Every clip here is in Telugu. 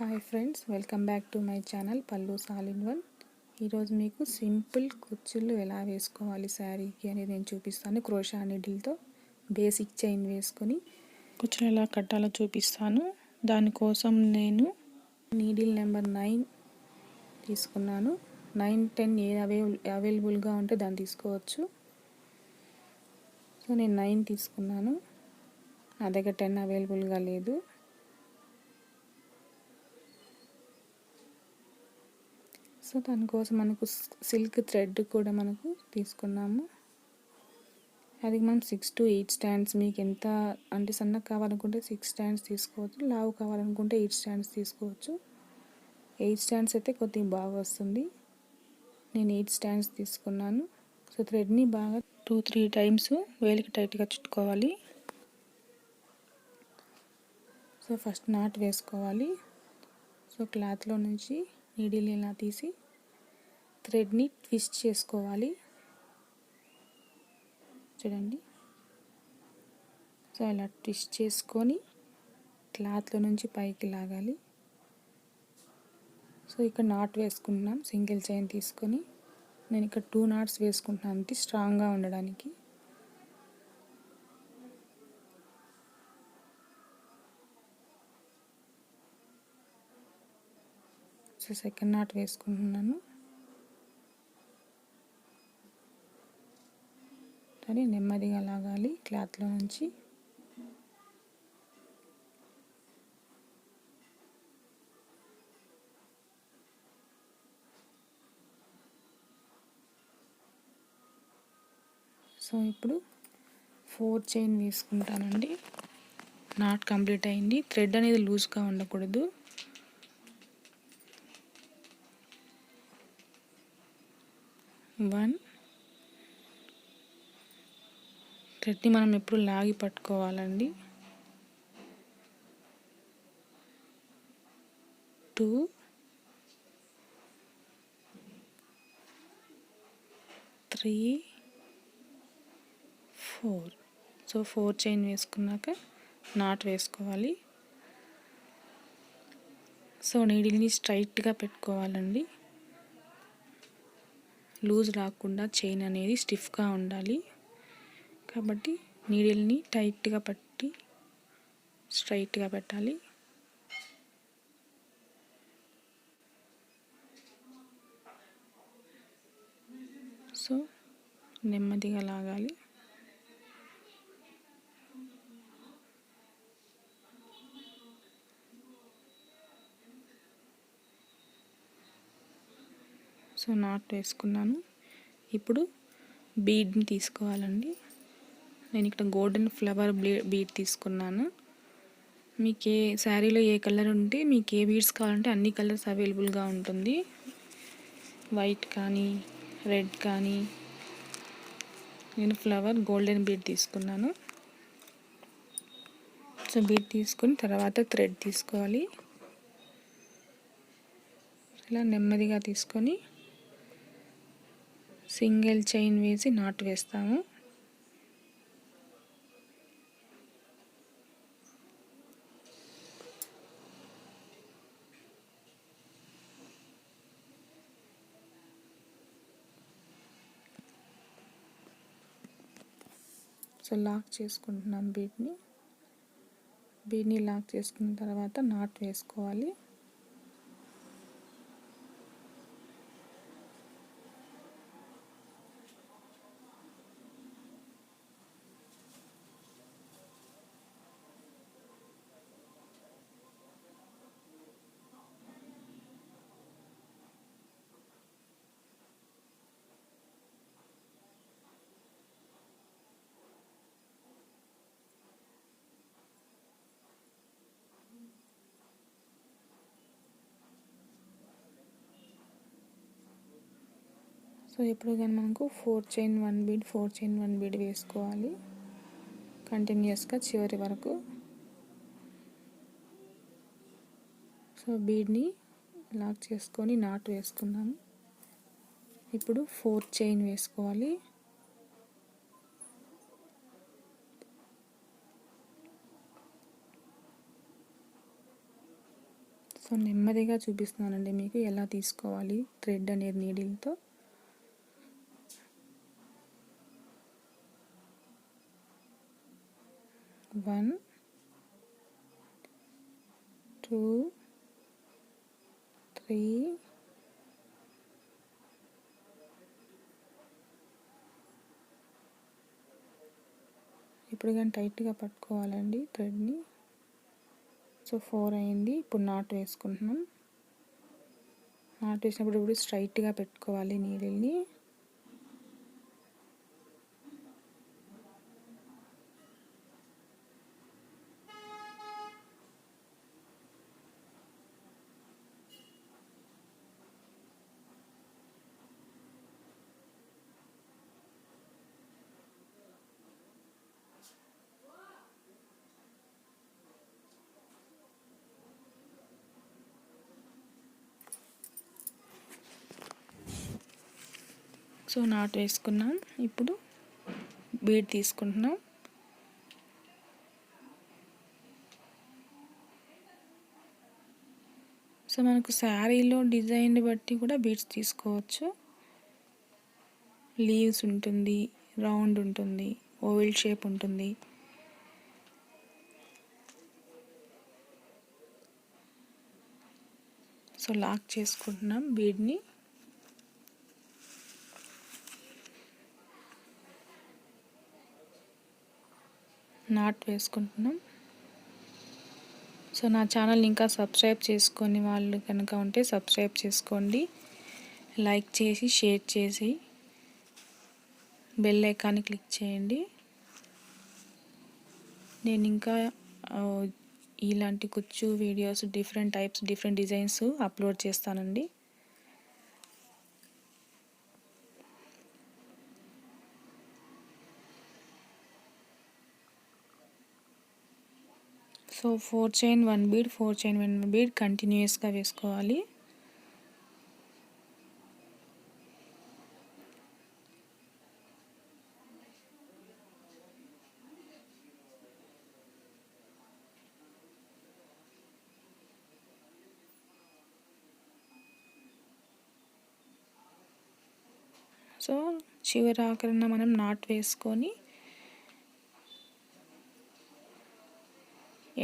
Hi friends, welcome back to my channel pallus all in one. ఈరోజు మీకు సింపుల్ కుచ్చులు ఎలా వేసుకోవాలి శారీకి అనేది నేను చూపిస్తాను. క్రోషా నీడిల్తో బేసిక్ చైన్ వేసుకొని కుచ్చులు ఎలా కట్టాలో చూపిస్తాను. దానికోసం నేను నీడిల్ నెంబర్ 9 తీసుకున్నాను. 9, 10 అవైలబుల్గా ఉంటే దాన్ని తీసుకోవచ్చు. సో నేను 9 తీసుకున్నాను. నా దగ్గర 10 అవైలబుల్గా లేదు. సో దానికోసం మనకు సిల్క్ థ్రెడ్ కూడా మనకు తీసుకున్నాము. అది మనం 6 to 8 స్టాండ్స్, మీకు ఎంత అంటే సన్నగా కావాలనుకుంటే 6 స్టాండ్స్ తీసుకోవచ్చు, లావు కావాలనుకుంటే 8 స్టాండ్స్ తీసుకోవచ్చు. 8 స్టాండ్స్ అయితే కొద్దిగా బాగా వస్తుంది. నేను 8 స్టాండ్స్ తీసుకున్నాను. సో థ్రెడ్ని బాగా 2-3 టైమ్స్ వేలికి టైట్గా చుట్టుకోవాలి. సో ఫస్ట్ నాట్ వేసుకోవాలి. సో క్లాత్లో నుంచి నీడిల్ ఇలా తీసి థ్రెడ్ని ట్విస్ట్ చేసుకోవాలి. చూడండి, సో ఇలా ట్విస్ట్ చేసుకొని క్లాత్లో నుంచి పైకి లాగాలి. సో ఇక్కడ నాట్ వేసుకుంటున్నాం. సింగిల్ చైన్ తీసుకొని నేను ఇక్కడ 2 నాట్స్ వేసుకుంటున్నాను, అంటే స్ట్రాంగ్గా ఉండడానికి. సో సెకండ్ నాట్ వేసుకుంటున్నాను. అని నెమ్మదిగా లాగాలి క్లాత్లో నుంచి. సో ఇప్పుడు 4 చైన్ వేసుకుంటానండి. నాట్ కంప్లీట్ అయింది. థ్రెడ్ అనేది లూజ్గా ఉండకూడదు. థ్రెడ్ని మనం ఎప్పుడు లాగి పట్టుకోవాలండి. 2, 3, 4. సో 4 చైన్ వేసుకున్నాక నాట్ వేసుకోవాలి. సో నీడిల్ని స్ట్రైట్గా పెట్టుకోవాలండి. లూజ్ రాకుండా చైన్ అనేది స్టిఫ్గా ఉండాలి. కాబట్టి నీడిల్ని టైట్గా పట్టి స్ట్రైట్గా పెట్టాలి. సో నెమ్మదిగా లాగాలి. సో నాట్ వేసుకున్నాను. ఇప్పుడు బీడ్ని తీసుకోవాలండి. నేను ఇక్కడ గోల్డెన్ ఫ్లవర్ బీడ్ తీసుకున్నాను. మీకు ఏ శారీలో ఏ కలర్ ఉంటే మీకు ఏ బీడ్స్ కావాలంటే అన్ని కలర్స్ అవైలబుల్గా ఉంటుంది. వైట్ కానీ రెడ్ కానీ. నేను ఫ్లవర్ గోల్డెన్ బీడ్ తీసుకున్నాను. సో బీడ్ తీసుకుని తర్వాత థ్రెడ్ తీసుకోవాలి. ఇలా నెమ్మదిగా తీసుకొని సింగిల్ చైన్ వేసి నాట్ వేస్తాము. సో లాక్ చేసుకుంటున్నాం బీడ్ని లాక్ చేసుకున్న తర్వాత నాట్ వేసుకోవాలి. సో ఎప్పుడు కానీ మనకు 4 చైన్ 1 బీడ్ 4 చైన్ 1 బీడ్ వేసుకోవాలి కంటిన్యూస్గా చివరి వరకు. సో బీడ్ని లాక్ చేసుకొని నాట్ వేసుకున్నాము. ఇప్పుడు 4 చైన్ వేసుకోవాలి. సో నెమ్మదిగా చూపిస్తున్నానండి మీకు ఎలా తీసుకోవాలి థ్రెడ్ అనేది నీడిల్తో. వన్, టూ, త్రీ, ఇప్పుడు కానీ టైట్గా పట్టుకోవాలండి థ్రెడ్ని. సో 4 అయింది. ఇప్పుడు నాట్ వేసుకుంటున్నాం. నాట్ వేసినప్పుడు ఇప్పుడు స్ట్రైట్గా పెట్టుకోవాలి నీడిల్ని. సో నాట్ వేసుకున్నాం. ఇప్పుడు బీడ్ తీసుకుంటున్నాం. సో మనకు శారీలో డిజైన్ బట్టి కూడా బీడ్స్ తీసుకోవచ్చు. లీవ్స్ ఉంటుంది, రౌండ్ ఉంటుంది, ఓవెల్ షేప్ ఉంటుంది. సో లాక్ చేసుకుంటున్నాం బీడ్ని. నాట్ వేసుకుంటున్నాం. సో నా ఛానల్ ఇంకా సబ్స్క్రైబ్ చేసుకొని వాళ్ళు కనుక ఉంటే సబ్స్క్రైబ్ చేసుకోండి. లైక్ చేసి షేర్ చేసి బెల్ ఐకాన్ని క్లిక్ చేయండి. నేను ఇంకా ఇలాంటి కుచ్చు videos different types different designs upload చేస్తానండి. So 4 chain 1 bead 4 chain 1 bead కంటిన్యూస్గా వేసుకోవాలి. సో చివరి ఆఖరణ మనం నాట్ వేసుకొని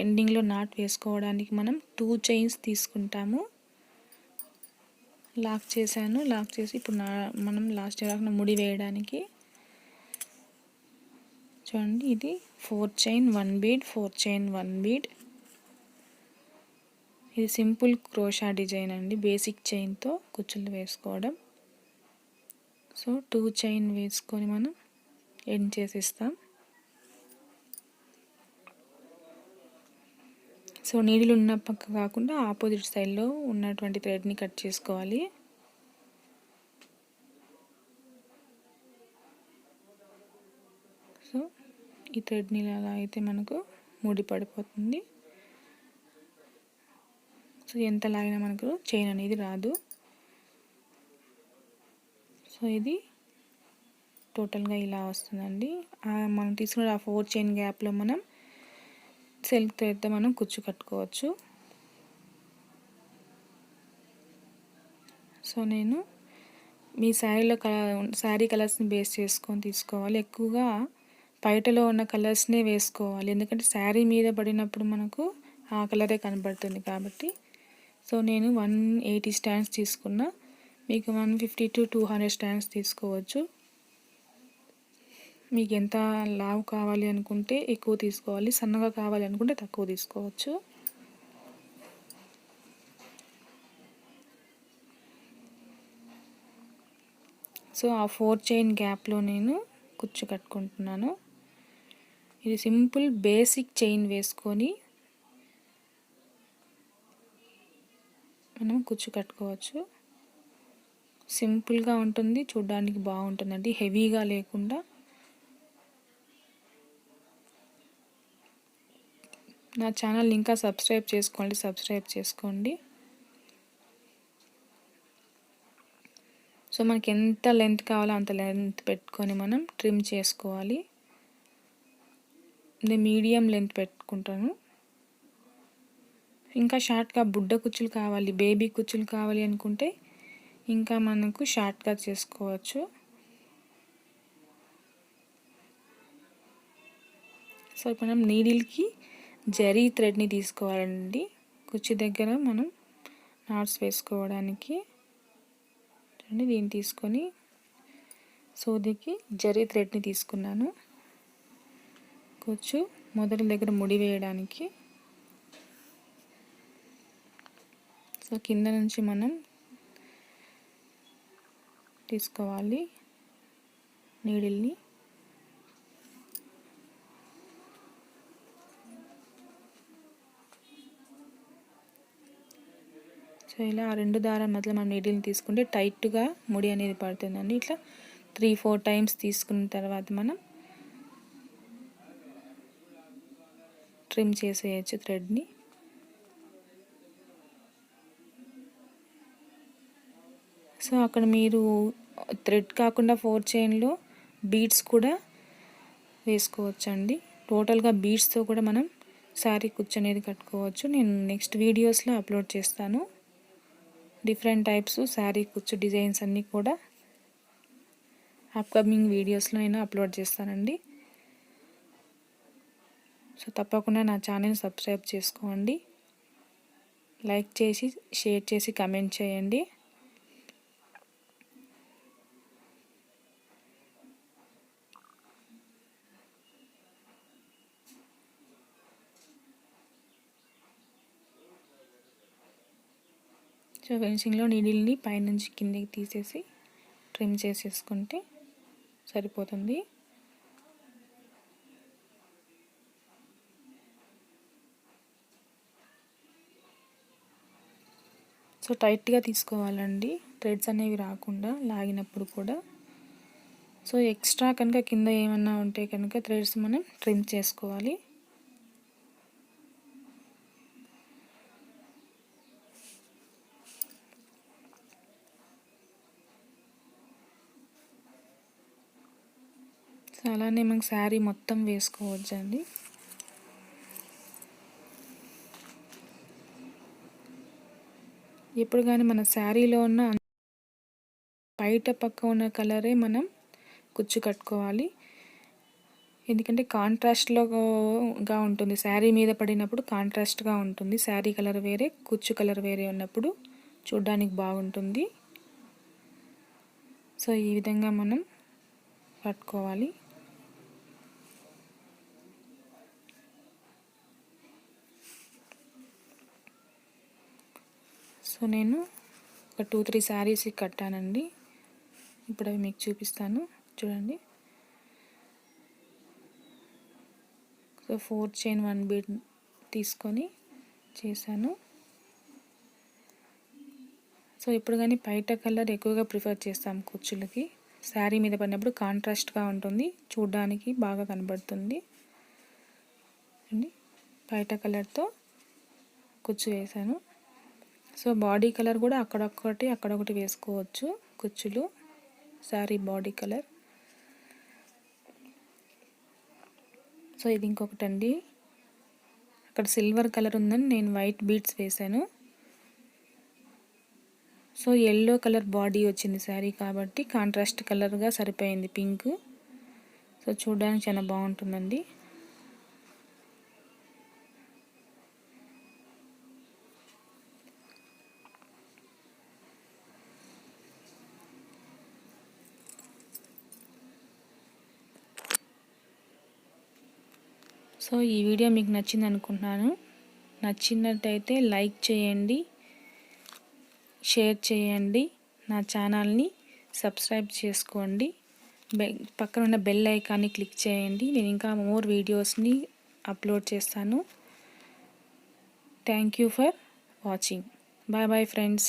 ఎండింగ్లో నాట్ వేసుకోవడానికి మనం 2 చైన్స్ తీసుకుంటాము. లాక్ చేశాను. లాక్ చేసి ఇప్పుడు మనం లాస్ట్ వరకు ముడి వేయడానికి చూడండి, ఇది 4 చైన్ 1 బీడ్ 4 చైన్ 1 బీడ్. ఇది సింపుల్ క్రోషా డిజైన్ అండి, బేసిక్ చైన్తో కుచ్చులు వేసుకోవడం. సో 2 చైన్ వేసుకొని మనం ఎండ్ చేసేస్తాం. సో నీడిల్ ఉన్న పక్క కాకుండా ఆపోజిట్ సైడ్లో ఉన్నటువంటి థ్రెడ్ని కట్ చేసుకోవాలి. సో ఈ థ్రెడ్ని ఇలా అయితే మనకు ముడి పడిపోతుంది. సో ఎంత లాగినా మనకు చైన్ అనేది రాదు. సో ఇది టోటల్గా ఇలా వస్తుందండి. మనం తీసుకున్న ఆ 4 చైన్ గ్యాప్లో మనం సిల్క్ థ్రెడ్తో మనం కుచ్చు కట్టుకోవచ్చు. సో నేను మీ శారీ కలర్స్ని బేస్ చేసుకొని తీసుకోవాలి. ఎక్కువగా బయటలో ఉన్న కలర్స్నే వేసుకోవాలి, ఎందుకంటే శారీ మీద పడినప్పుడు మనకు ఆ కలరే కనబడుతుంది కాబట్టి. సో నేను 180 స్టాండ్స్ తీసుకున్నా. మీకు 150 to 200 స్టాండ్స్ తీసుకోవచ్చు. మీకు ఎంత లావు కావాలి అనుకుంటే ఎక్కువ తీసుకోవాలి, సన్నగా కావాలి అనుకుంటే తక్కువ తీసుకోవచ్చు. సో ఆ 4 చైన్ గ్యాప్లో నేను కుచ్చు కట్టుకుంటున్నాను. ఇది సింపుల్ బేసిక్ చైన్ వేసుకొని మనం కుచ్చు కట్టుకోవచ్చు. సింపుల్గా ఉంటుంది, చూడడానికి బాగుంటుందండి, హెవీగా లేకుండా. నా ఛానల్ ఇంకా సబ్స్క్రైబ్ చేసుకోండి. సో మనకి ఎంత లెంత్ కావాలో అంత లెంత్ పెట్టుకొని మనం ట్రిమ్ చేసుకోవాలి. నేను మీడియం లెంత్ పెట్టుకుంటాను. ఇంకా షార్ట్గా బుడ్డ కుచ్చులు కావాలి, బేబీ కుచ్చులు కావాలి అనుకుంటే ఇంకా మనకు షార్ట్గా చేసుకోవచ్చు. సో ఇప్పుడు మనం నీడిల్కి జరీ థ్రెడ్ని తీసుకోవాలండి. కుచ్చు దగ్గర మనం నాట్స్ వేసుకోవడానికి దీన్ని తీసుకొని సూదికి జరీ థ్రెడ్ని తీసుకున్నాను. కుచ్చు మొదటి దగ్గర ముడి వేయడానికి. సో కింద నుంచి మనం తీసుకోవాలి నీడిల్ని. సో ఇలా ఆ రెండు దారాల మధ్యలో మనం నీడిల్ని తీసుకుంటే టైట్గా ముడి అనేది పడుతుందండి. ఇట్లా 3-4 టైమ్స్ తీసుకున్న తర్వాత మనం ట్రిమ్ చేసేయచ్చు థ్రెడ్ని. సో అక్కడ మీరు థ్రెడ్ కాకుండా 4 చైన్లో బీడ్స్ కూడా వేసుకోవచ్చండి. టోటల్గా బీడ్స్తో కూడా మనం శారీ కుచ్చు అనేది కట్టుకోవచ్చు. నేను నెక్స్ట్ వీడియోస్లో అప్లోడ్ చేస్తాను. డిఫరెంట్ టైప్స్ శారీ కుచ్చు డిజైన్స్ అన్నీ కూడా అప్కమింగ్ వీడియోస్లో నేను అప్లోడ్ చేస్తానండి. సో తప్పకుండా నా ఛానల్ని సబ్స్క్రైబ్ చేసుకోండి, లైక్ చేసి షేర్ చేసి కమెంట్ చేయండి. సో ఫినిషింగ్లో నీడిల్ని పైనుంచి కిందకి తీసేసి ట్రిమ్ చేసేసుకుంటే సరిపోతుంది. సో టైట్గా తీసుకోవాలండి, థ్రెడ్స్ అనేవి రాకుండా లాగినప్పుడు కూడా. సో ఎక్స్ట్రా కనుక కింద ఏమన్నా ఉంటే కనుక థ్రెడ్స్ మనం ట్రిమ్ చేసుకోవాలి. సో అలానే మనకు శారీ మొత్తం వేసుకోవచ్చండి. ఎప్పుడు కానీ మన శారీలో ఉన్న బయట పక్క ఉన్న కలరే మనం కుచ్చు కట్టుకోవాలి. ఎందుకంటే కాంట్రాస్ట్గా ఉంటుంది, శారీ మీద పడినప్పుడు కాంట్రాస్ట్గా ఉంటుంది. శారీ కలర్ వేరే, కుచ్చు కలర్ వేరే ఉన్నప్పుడు చూడడానికి బాగుంటుంది. సో ఈ విధంగా మనం కట్టుకోవాలి. సో నేను ఒక 2-3 శారీస్ కట్టానండి. ఇప్పుడు అవి మీకు చూపిస్తాను, చూడండి. సో 4 చైన్ 1 బీడ్ తీసుకొని చేశాను. సో ఇప్పుడు కానీ బయట కలర్ ఎక్కువగా ప్రిఫర్ చేస్తాం కుచ్చులకి. శారీ మీద పడినప్పుడు కాంట్రాస్ట్గా ఉంటుంది, చూడడానికి బాగా కనబడుతుంది. బయట కలర్తో కుచ్చు వేసాను. సో బాడీ కలర్ కూడా అక్కడొకటి వేసుకోవచ్చు కుచ్చులు, శారీ బాడీ కలర్. సో ఇది ఇంకొకటండి, అక్కడ సిల్వర్ కలర్ ఉందని నేను వైట్ బీడ్స్ వేసాను. సో ఎల్లో కలర్ బాడీ వచ్చింది శారీ కాబట్టి కాంట్రాస్ట్ కలర్గా సరిపోయింది, పింక్. సో చూడడానికి చాలా బాగుంటుందండి. సో ఈ వీడియో మీకు నచ్చింది అనుకుంటున్నాను. నచ్చినట్టయితే లైక్ చేయండి, షేర్ చేయండి, నా ఛానల్ని సబ్స్క్రైబ్ చేసుకోండి, పక్కన ఉన్న బెల్ ఐకాన్ని క్లిక్ చేయండి. నేను ఇంకా మోర్ వీడియోస్ని అప్లోడ్ చేస్తాను. Thank you for watching. Bye bye friends.